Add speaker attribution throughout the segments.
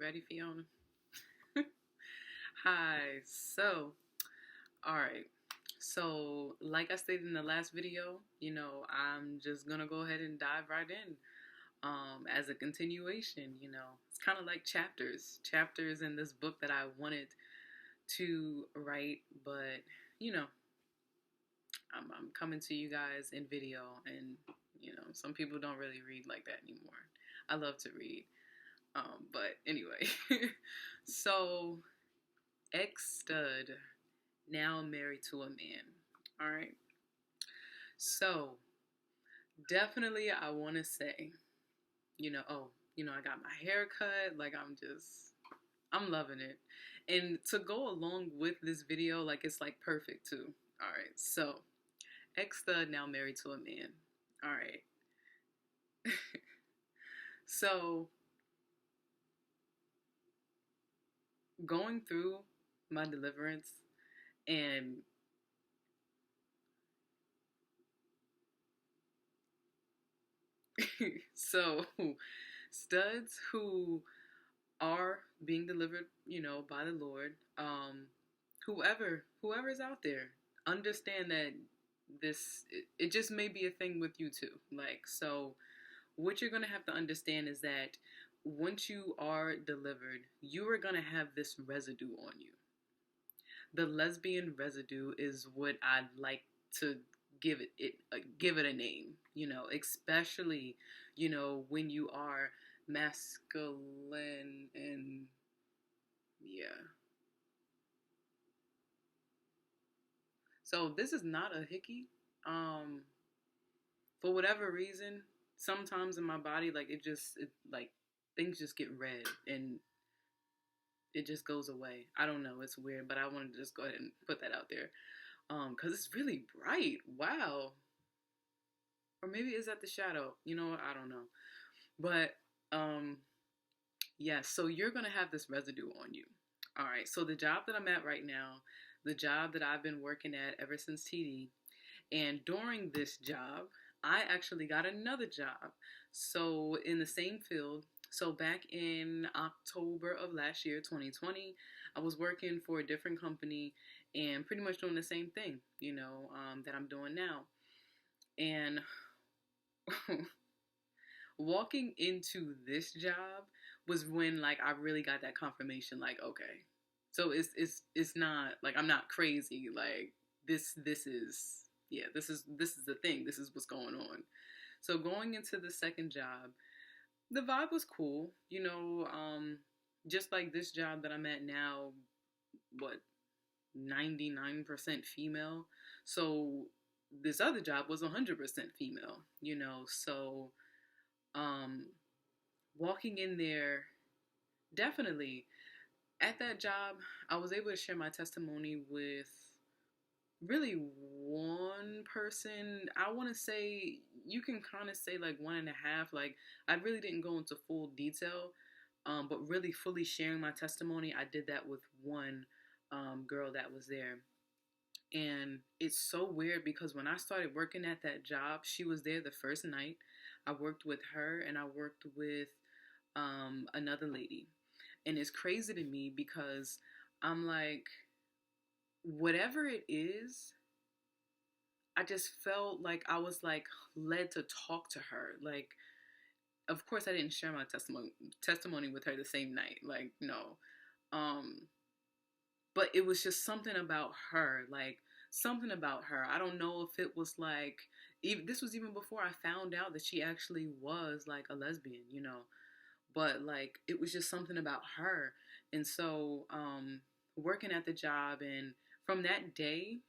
Speaker 1: ready, Fiona? Hi. All right. So, like I stated in the last video, I'm just gonna go ahead and dive right in. As a continuation, it's kind of like chapters in this book that I wanted to write, but you know, I'm coming to you guys in video, and some people don't really read like that anymore. I love to read. But anyway, so ex stud now married to a man. All right. So definitely, I want to say, I got my hair cut. Like I'm loving it. And to go along with this video, like it's like perfect too. All right. So ex stud now married to a man. All right. So going through my deliverance and so studs who are being delivered, by the Lord, whoever's out there, understand that it just may be a thing with you too. Like, so what you're going to have to understand is that once you are delivered, you are going to have this residue on you. The lesbian residue is what I'd like to give it a name, especially, when you are masculine and yeah. So this is not a hickey. For whatever reason, sometimes in my body, like like things just get red and it just goes away. I don't know, it's weird, but I wanted to just go ahead and put that out there. Because it's really bright. Wow. Or maybe it's at the shadow. You know what? I don't know. But yeah, so you're gonna have this residue on you. All right. So the job that I'm at right now, the job that I've been working at ever since TD, and during this job, I actually got another job. So in the same field. So back in October of last year, 2020, I was working for a different company and pretty much doing the same thing, that I'm doing now. And walking into this job was when like I really got that confirmation, like, okay, so it's not like I'm not crazy. Like this is this is the thing. This is what's going on. So going into the second job, the vibe was cool. Just like this job that I'm at now, what 99% female. So this other job was 100% female. So um, walking in there, definitely at that job, I was able to share my testimony with really one person. I want to say you can kind of say like one and a half. Like I really didn't go into full detail, but really fully sharing my testimony, I did that with one girl that was there. And it's so weird because when I started working at that job, she was there the first night. I worked with her and I worked with another lady. And it's crazy to me because I'm like, whatever it is, I just felt like I was like led to talk to her. Like, of course, I didn't share my testimony with her the same night. Like, no. Um, but it was just something about her. Like something about her. I don't know if it was like even this was even before I found out that she actually was like a lesbian. But like it was just something about her. And so working at the job, and from that day,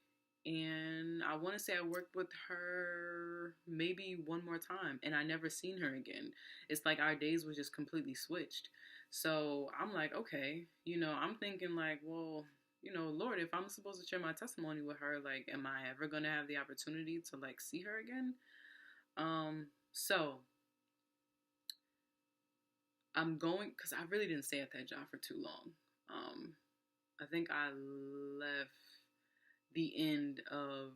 Speaker 1: and I want to say I worked with her maybe one more time and I never seen her again. It's like our days were just completely switched. So I'm like, okay, I'm thinking like, well, Lord, if I'm supposed to share my testimony with her, like, am I ever going to have the opportunity to like see her again? So I'm going, because I really didn't stay at that job for too long. I think I left the end of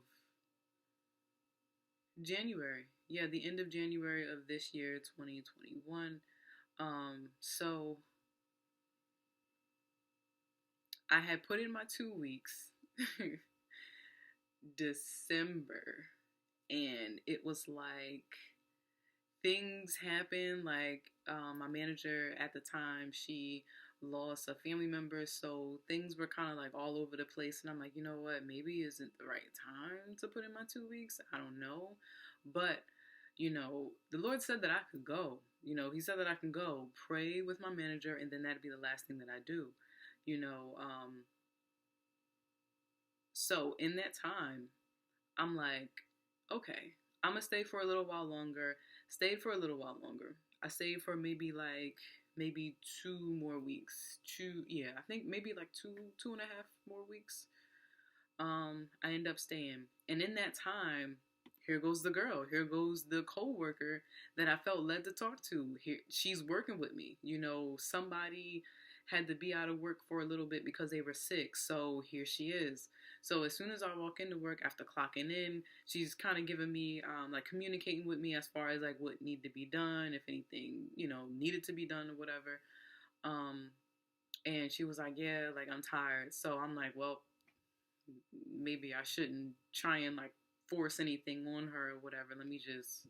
Speaker 1: January. Yeah, the end of January of this year, 2021. So I had put in my 2 weeks December, and it was like things happened. Like my manager at the time, she lost a family member, so things were kind of like all over the place. And I'm like, you know what? Maybe isn't the right time to put in my 2 weeks. I don't know, but the Lord said that I could go. He said that I can go pray with my manager, and then that'd be the last thing that I do. You know, um, so in that time, I'm like, okay, I'm gonna stay for a little while longer. Stayed for a little while longer. I stayed for maybe 2 more weeks. Yeah, I think maybe like 2.5 more weeks. I end up staying, and in that time, here goes the girl. Here goes the coworker that I felt led to talk to. Here, she's working with me. Somebody had to be out of work for a little bit because they were sick. So here she is. So as soon as I walk into work after clocking in, she's kind of giving me, like communicating with me as far as like what needed to be done, if anything, needed to be done or whatever. Um, and she was like, yeah, like I'm tired. So I'm like, well, maybe I shouldn't try and like force anything on her or whatever. Let me just,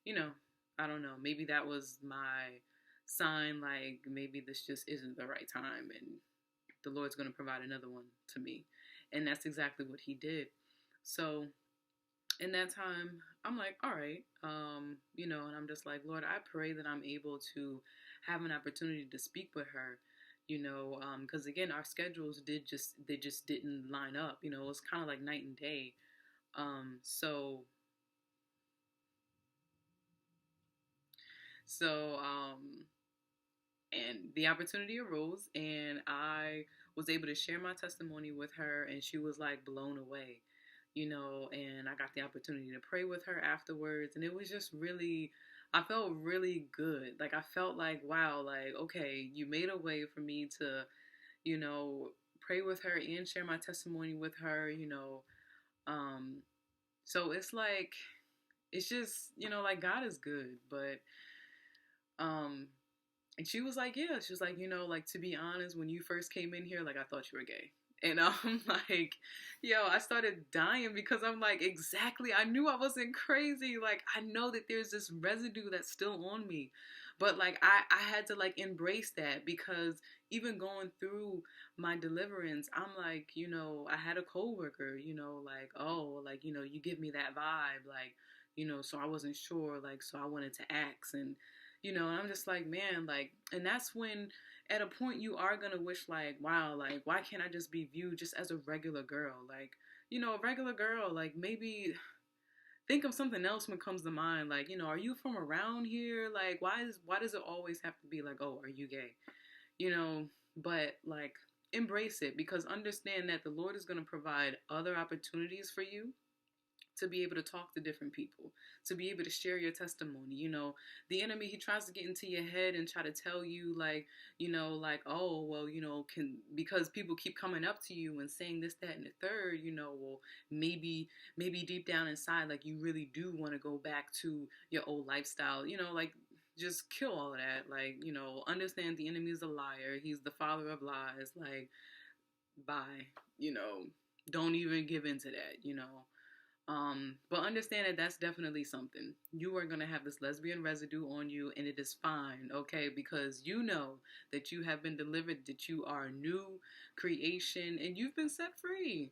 Speaker 1: you know, I don't know. Maybe that was my sign, like maybe this just isn't the right time and the Lord's going to provide another one to me. And that's exactly what he did. So in that time, I'm like, all right, and I'm just like, Lord, I pray that I'm able to have an opportunity to speak with her, because again, our schedules they just didn't line up. It was kind of like night and day. Um, so so and the opportunity arose, and I was able to share my testimony with her, and she was like blown away, and I got the opportunity to pray with her afterwards, and it was just really, I felt really good. Like I felt like, wow, like okay, you made a way for me to, you know, pray with her and share my testimony with her, um so it's like, it's just, like God is good. But um and she was like, yeah, she was like, like to be honest, when you first came in here, like I thought you were gay. And I'm like, yo, I started dying because I'm like, exactly. I knew I wasn't crazy. Like, I know that there's this residue that's still on me. But like, I had to like embrace that, because even going through my deliverance, I'm like, I had a coworker, like, oh, like, you give me that vibe. Like, so I wasn't sure. Like, so I wanted to ask. And I'm just like, man, like, and that's when at a point you are gonna wish, like, wow, like, why can't I just be viewed just as a regular girl? Like, a regular girl, like, maybe think of something else when it comes to mind. Like, are you from around here? Like, why does it always have to be like, oh, are you gay? But like, embrace it, because understand that the Lord is gonna provide other opportunities for you to be able to talk to different people, to be able to share your testimony. The enemy, he tries to get into your head and try to tell you, like, like, oh, well, because people keep coming up to you and saying this, that, and the third, well, maybe deep down inside, like, you really do want to go back to your old lifestyle, like, just kill all of that. Like, understand the enemy is a liar. He's the father of lies. Like, bye, don't even give into that. But understand that that's definitely something. You are going to have this lesbian residue on you, and it is fine, okay? Because you know that you have been delivered, that you are a new creation, and you've been set free,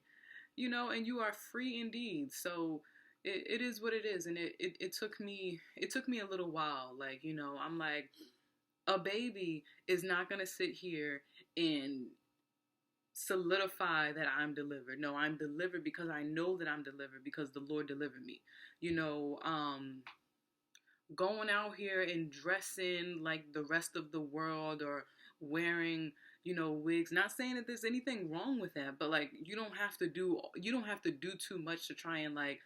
Speaker 1: and you are free indeed. So it is what it is. And it took me a little while. Like, I'm like, a baby is not going to sit here and solidify that I'm delivered. No, I'm delivered because I know that I'm delivered because the Lord delivered me. Going out here and dressing like the rest of the world, or wearing, wigs. Not saying that there's anything wrong with that, but like, you don't have to do too much to try and like,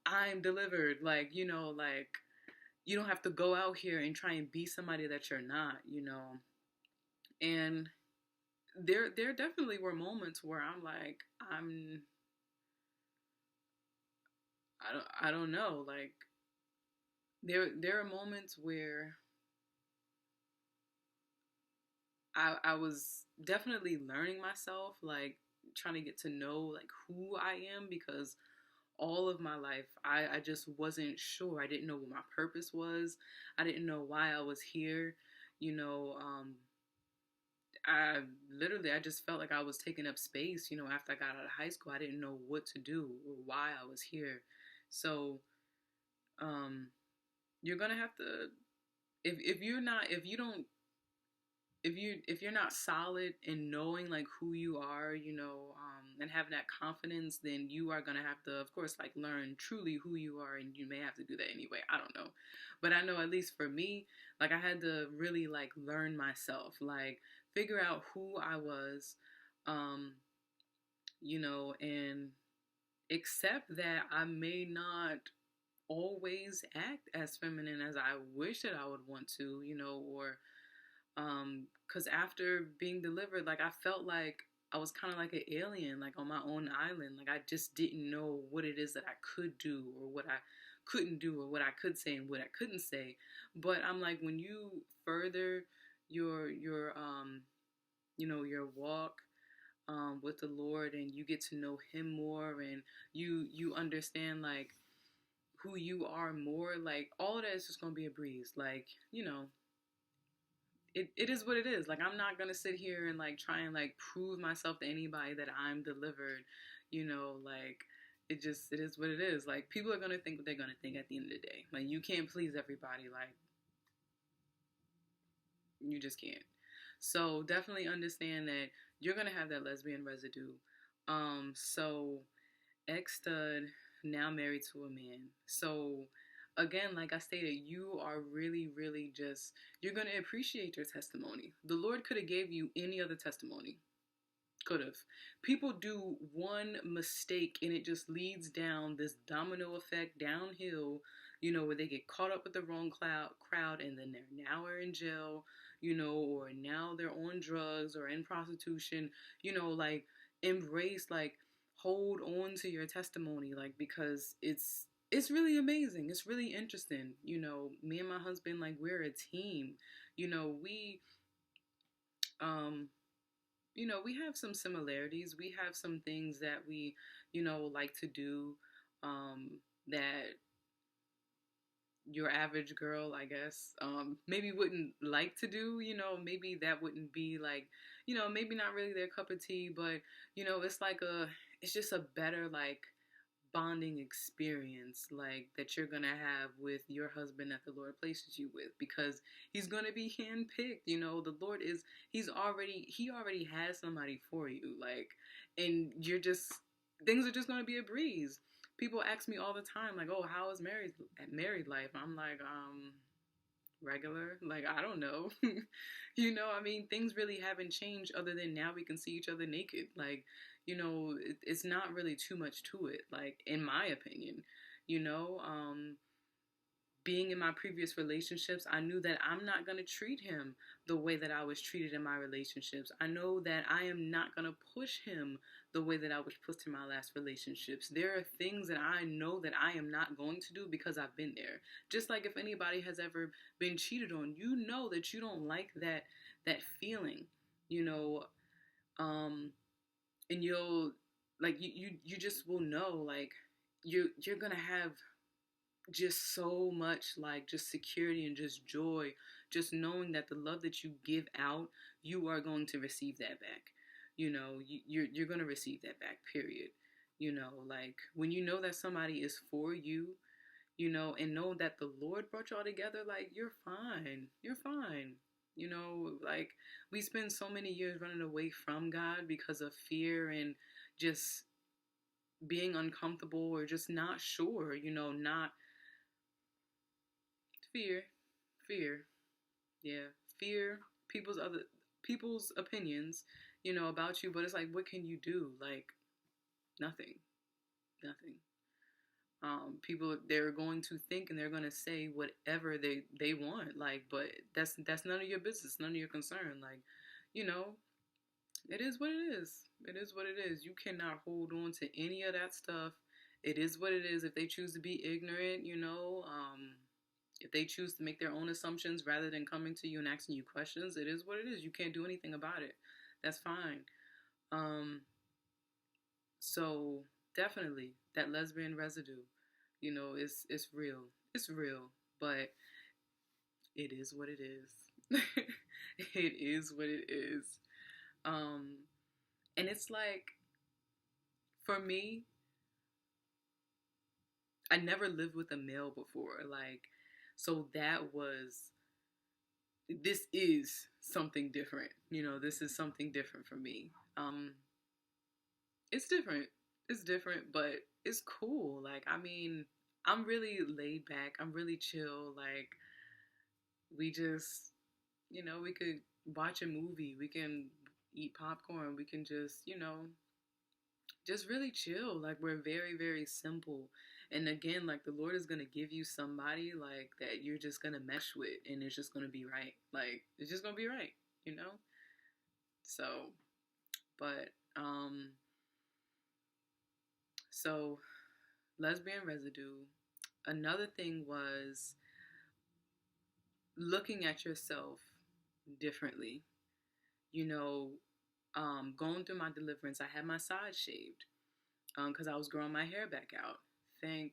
Speaker 1: I'm delivered. Like, like, you don't have to go out here and try and be somebody that you're not. And there definitely were moments where I'm like, I don't know. Like, there are moments where I was definitely learning myself, like trying to get to know like who I am, because all of my life I just wasn't sure. I didn't know what my purpose was. I didn't know why I was here. You know, I I just felt like I was taking up space, after I got out of high school. I didn't know what to do or why I was here. So, um, you're gonna have to, if you're not if you don't if you're not solid in knowing like who you are, and having that confidence, then you are gonna have to, of course, like learn truly who you are, and you may have to do that anyway. I don't know, but I know at least for me, like I had to really like learn myself, like figure out who I was, um, and accept that I may not always act as feminine as I wish that I would want to, or because after being delivered, like I felt like I was kind of like an alien, like on my own island. Like I just didn't know what it is that I could do, or what I couldn't do, or what I could say and what I couldn't say. But I'm like, when you further your walk with the Lord, and you get to know Him more, and you understand like who you are more, like all of that is just gonna be a breeze. Like, it is what it is. Like I'm not gonna sit here and like try and like prove myself to anybody that I'm delivered. Like it is what it is. Like people are gonna think what they're gonna think at the end of the day. Like you can't please everybody. Like you just can't. So definitely understand that you're gonna have that lesbian residue. So ex stud, now married to a man. So again, like I stated, you are really, really just, you're going to appreciate your testimony. The Lord could have gave you any other testimony. Could have. People do one mistake and it just leads down this domino effect downhill, where they get caught up with the wrong crowd, and then they're now are in jail, or now they're on drugs or in prostitution, like embrace, like hold on to your testimony, like because it's really amazing. It's really interesting. Me and my husband, like we're a team. We um we have some similarities. We have some things that we, like to do, that your average girl, I guess, maybe wouldn't like to do, maybe that wouldn't be like, maybe not really their cup of tea, but, it's like it's just a better, like, bonding experience, like that you're gonna have with your husband that the Lord places you with, because he's gonna be handpicked. The Lord is he already has somebody for you, like, and you're just, things are just gonna be a breeze. People ask me all the time, like, oh, how is married life? I'm like, regular, like I don't know. I mean, things really haven't changed other than now we can see each other naked. Like, it's not really too much to it, like in my opinion. you know um Being in my previous relationships, I knew that I'm not going to treat him the way that I was treated in my relationships. I know that I am not going to push him the way that I was pushed in my last relationships. There are things that I know that I am not going to do because I've been there. Just like if anybody has ever been cheated on, you know that you don't like that feeling, you know, and you'll, like, you just will know, like, you're going to have just so much, like, just security and just joy, just knowing that the love that you give out, you are going to receive that back. You're going to receive that back, period. Like when you know that somebody is for you, and know that the Lord brought y'all together, like you're fine. You're fine. Like we spend so many years running away from God because of fear and just being uncomfortable or just not sure, not fear, fear, yeah, fear, people's opinions, about you. But it's like, what can you do? Like nothing, nothing. People, they're going to think and they're going to say whatever they want. Like, but that's none of your business, none of your concern. Like, you know, it is what it is. It is what it is. You cannot hold on to any of that stuff. It is what it is. If they choose to be ignorant, If they choose to make their own assumptions rather than coming to you and asking you questions, it is what it is. You can't do anything about it. That's fine. Um, so definitely that lesbian residue, it's real. It's real, but it is what it is. It is what it is. Um, and it's like, for me, I never lived with a male before. Like, so this is something different. This is something different for me. It's different. It's different, but it's cool. Like, I mean, I'm really laid back. I'm really chill. Like, we just, we could watch a movie. We can eat popcorn. We can just really chill. Like, we're very, very simple. And again, like, the Lord is going to give you somebody like that you're just going to mesh with, and it's just going to be right. Like, it's just going to be right, you know? So, but, so lesbian residue. Another thing was looking at yourself differently. Going through my deliverance, I had my sides shaved because I was growing my hair back out. Thank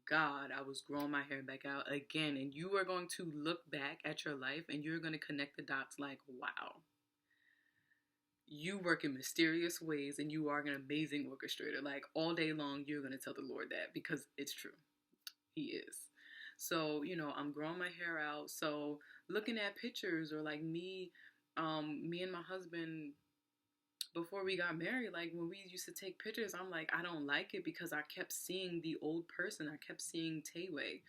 Speaker 1: God I was growing my hair back out again. And you are going to look back at your life and you're going to connect the dots like, wow, you work in mysterious ways and you are an amazing orchestrator. Like, all day long, you're going to tell the Lord that because it's true. He is. So, I'm growing my hair out. So looking at pictures or like me and my husband before we got married, like when we used to take pictures, I'm like, I don't like it because I kept seeing the old person. I kept seeing Tayway,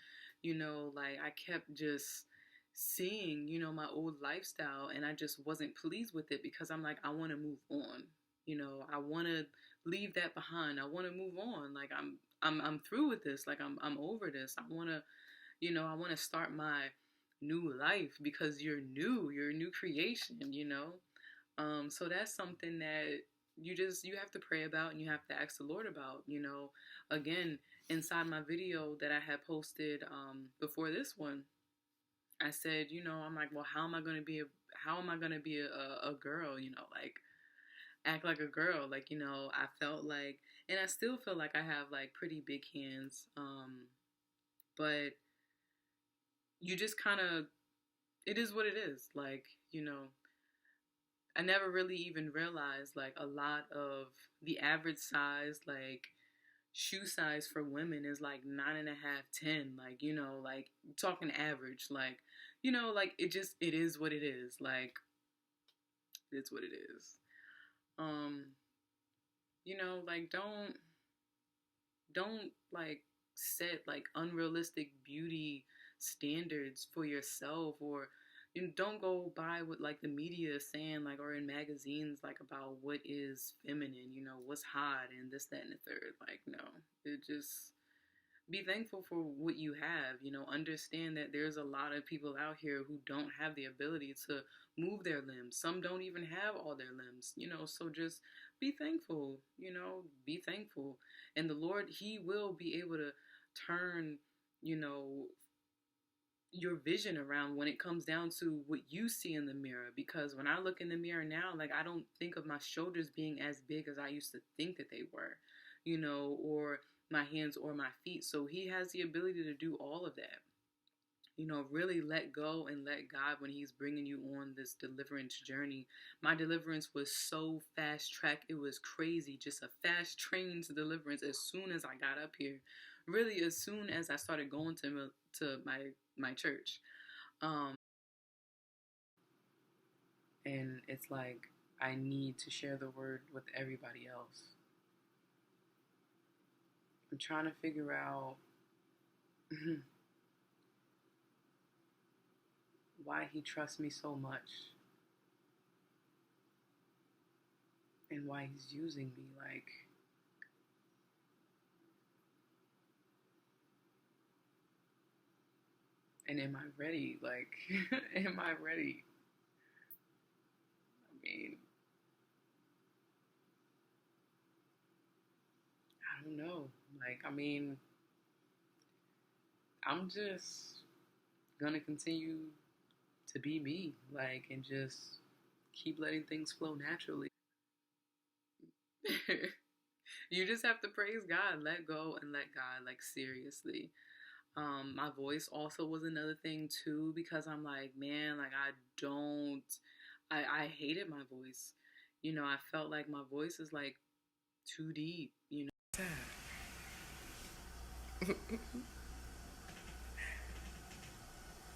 Speaker 1: like I kept just seeing, my old lifestyle, and I just wasn't pleased with it because I'm like, I want to move on. I want to leave that behind. I want to move on. Like I'm through with this. Like I'm over this. I want to, I want to start my new life because you're a new creation. So that's something that you have to pray about and you have to ask the Lord about. Again, inside my video that I had posted before this one, I said, I'm like, well, how am I gonna be a girl? Like act like a girl. Like, I felt like, and I still feel like I have like pretty big hands, but you just kind of, it is what it is. Like, I never really even realized like a lot of the average size, like shoe size for women is like 9.5, 10. Like, like talking average, like, like it is what it is. Like, it's what it is. Um, like don't like set like unrealistic beauty standards for yourself, or don't go by what like the media is saying, like, or in magazines, like about what is feminine, what's hot and this, that, and the third. Like, no, it just be thankful for what you have. Understand that there's a lot of people out here who don't have the ability to move their limbs. Some don't even have all their limbs, so just be thankful. Be thankful. And the Lord, He will be able to turn, your vision around when it comes down to what you see in the mirror. Because when I look in the mirror now, like, I don't think of my shoulders being as big as I used to think that they were, or my hands or my feet. So He has the ability to do all of that. Really let go and let God when He's bringing you on this deliverance journey. My deliverance was so fast track. It was crazy. Just a fast train to deliverance as soon as I got up here. Really, as soon as I started going to my church. And it's like, I need to share the word with everybody else. I'm trying to figure out why He trusts me so much and why He's using me. Like, and am I ready? Like, am I ready? I mean, I don't know. Like, I mean, I'm just gonna continue to be me, like, and just keep letting things flow naturally. You just have to praise God, let go and let God, like, seriously. My voice also was another thing too, because I'm like, man, like, I hated my voice. I felt like my voice is like too deep,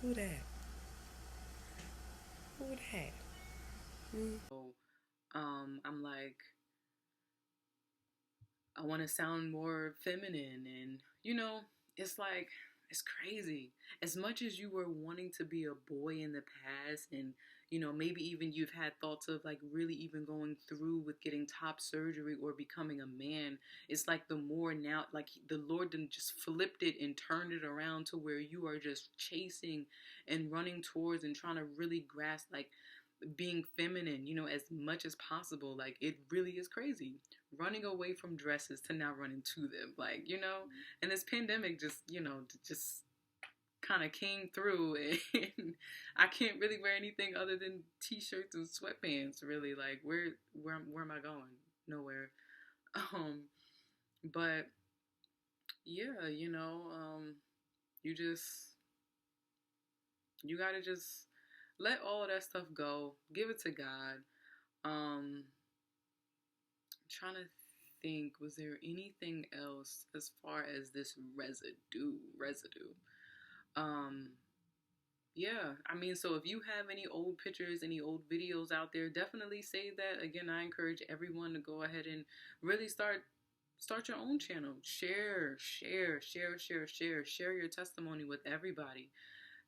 Speaker 1: Who that? Who that? So, I'm like, I want to sound more feminine, and it's like, it's crazy. As much as you were wanting to be a boy in the past, and maybe even you've had thoughts of like really even going through with getting top surgery or becoming a man, it's like the more now, like the Lord then just flipped it and turned it around to where you are just chasing and running towards and trying to really grasp like being feminine, as much as possible. Like, it really is crazy. Running away from dresses to now running to them. Like, and this pandemic just, just kind of came through, and I can't really wear anything other than t-shirts and sweatpants, really. Like, where am I going? Nowhere. Um, but yeah, you just, you gotta just let all of that stuff go. Give it to God. I'm trying to think, was there anything else as far as this residue? Um, yeah, I mean, so if you have any old pictures, any old videos out there, definitely save that. Again, I encourage everyone to go ahead and really start your own channel. Share your testimony with everybody.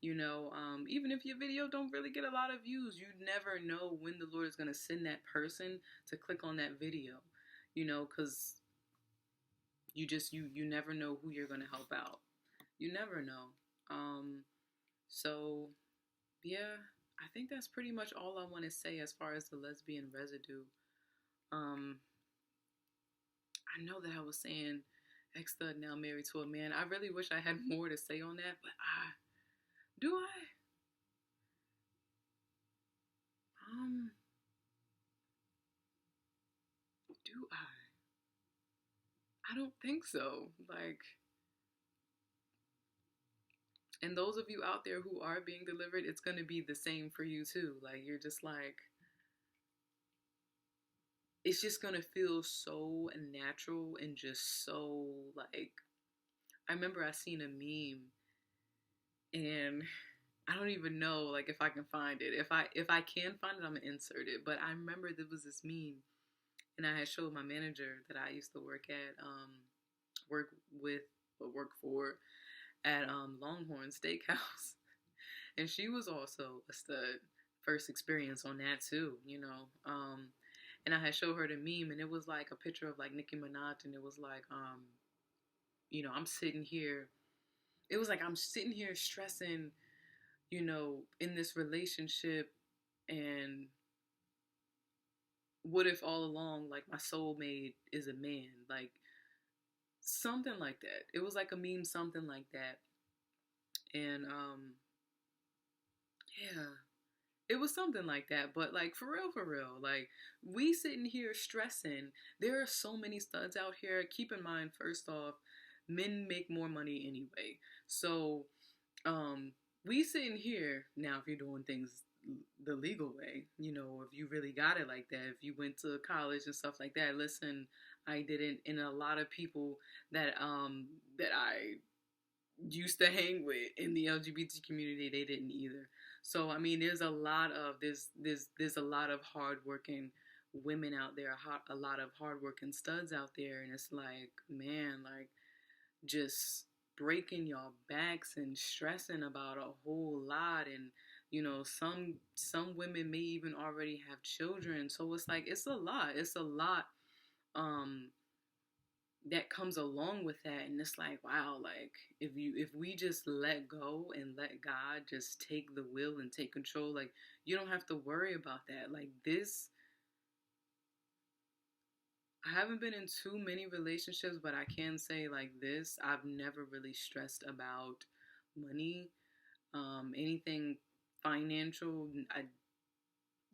Speaker 1: Even if your video don't really get a lot of views, you never know when the Lord is going to send that person to click on that video, because you never know who you're going to help out. You never know. So yeah, I think that's pretty much all I want to say as far as the lesbian residue. Um, I know that I was saying ex-stud now married to a man. I really wish I had more to say on that, but do I? Um, do I? I don't think so. Like, and those of you out there who are being delivered, it's going to be the same for you too. Like, you're just like, it's just going to feel so natural and just so like, I remember I seen a meme, and I don't even know like if I can find it. If I can find it, I'm gonna insert it. But I remember there was this meme, and I had showed my manager that I used to work with or work for at Longhorn Steakhouse, and she was also a stud. First experience on that too, and I had showed her the meme, and it was like a picture of like Nicki Minaj, and it was like, I'm sitting here. It was like I'm sitting here stressing, in this relationship, and what if all along, like, my soulmate is a man, like something like that. It was like a meme, something like that, and yeah, it was something like that. But like for real, like we sitting here stressing. There are so many studs out here. Keep in mind, first off, men make more money anyway. So we sitting here now. If you're doing things the legal way, if you really got it like that, if you went to college and stuff like that. Listen, I didn't, and a lot of people that I used to hang with in the LGBT community, they didn't either. So I mean, there's a lot of hardworking women out there, a lot of hardworking studs out there, and it's like, man, like, just breaking your backs and stressing about a whole lot, and some women may even already have children, so it's like, it's a lot um that comes along with that. And it's like, wow, like if we just let go and let God just take the wheel and take control, like, you don't have to worry about that. Like, this, I haven't been in too many relationships, but I can say like this, I've never really stressed about money. Anything financial,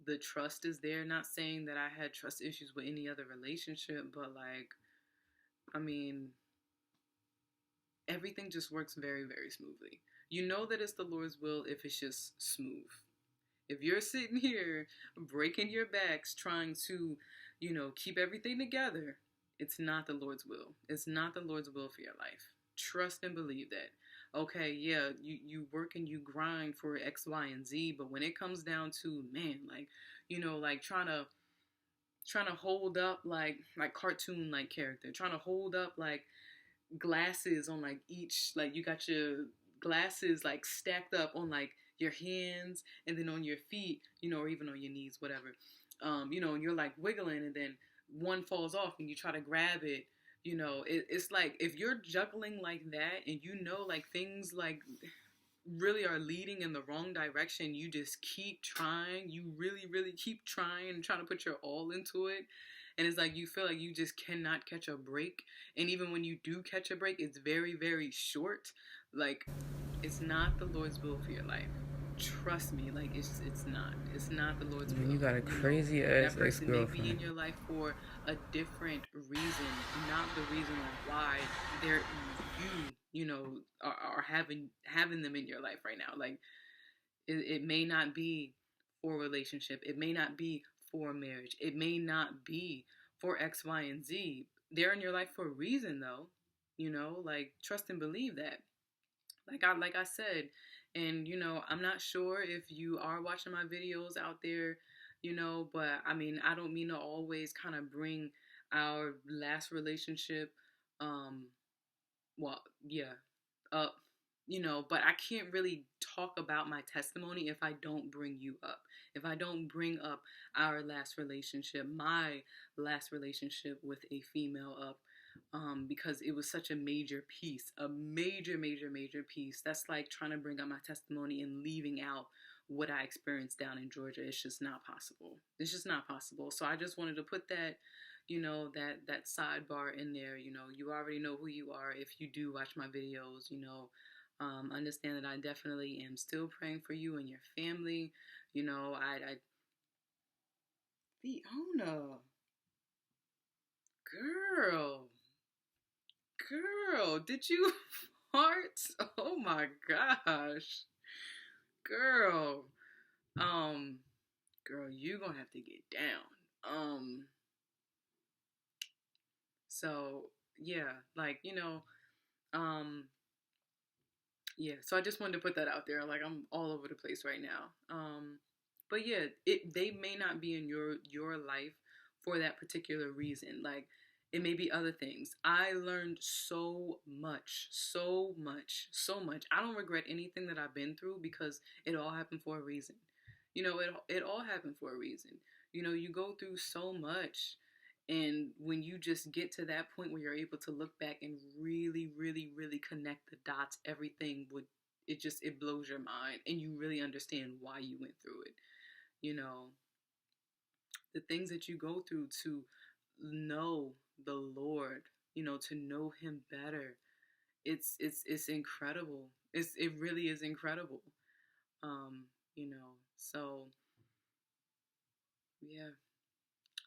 Speaker 1: the trust is there. Not saying that I had trust issues with any other relationship, but like, I mean, everything just works very, very smoothly. You know that it's the Lord's will if it's just smooth. If you're sitting here breaking your backs trying to, keep everything together, it's not the Lord's will. It's not the Lord's will for your life. Trust and believe that. Okay, yeah, you work and you grind for X, Y, and Z, but when it comes down to, man, like, like trying to hold up like cartoon like character, trying to hold up like glasses on like each, like you got your glasses like stacked up on like your hands and then on your feet, or even on your knees, whatever. And you're like wiggling and then one falls off and you try to grab it. It's like if you're juggling like that and like things like really are leading in the wrong direction, you just keep trying. You really, really keep trying and trying to put your all into it. And it's like you feel like you just cannot catch a break. And even when you do catch a break, it's very, very short. Like, it's not the Lord's will for your life. Trust me, like it's not. It's not the Lord's will.
Speaker 2: You got a crazy ass
Speaker 1: That person may be in
Speaker 2: ex-girlfriend.
Speaker 1: your life for a different reason, not the reason why they're are having them in your life right now. Like it may not be for a relationship. It may not be for marriage. It may not be for X, Y, and Z. They're in your life for a reason though. Like trust and believe that. Like I said, and I'm not sure if you are watching my videos out there, but I mean, I don't mean to always kind of bring our last relationship, um, well, yeah, up, but I can't really talk about my testimony if I don't bring you up. If I don't bring up our last relationship, my last relationship with a female up, because it was such a major piece, a major, major, major piece. That's like trying to bring up my testimony and leaving out what I experienced down in Georgia. It's just not possible. It's just not possible. So I just wanted to put that, that sidebar in there. You already know who you are if you do watch my videos. Understand that I definitely am still praying for you and your family. I Fiona, girl, girl, did you fart? Oh my gosh, girl, um, girl, you gonna have to get down. So yeah, like um, yeah. So I just wanted to put that out there. Like I'm all over the place right now. But yeah, they may not be in your life for that particular reason. Like it may be other things. I learned so much, so much, so much. I don't regret anything that I've been through because it all happened for a reason. It all happened for a reason. You go through so much, and when you just get to that point where you're able to look back and really, really, really connect the dots, everything would, it blows your mind and you really understand why you went through it. You know, the things that you go through to know the Lord, to know him better. It's incredible. It really is incredible. So yeah.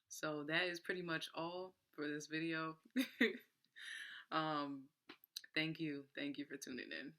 Speaker 1: So that is pretty much all for this video. um, thank you. Thank you for tuning in.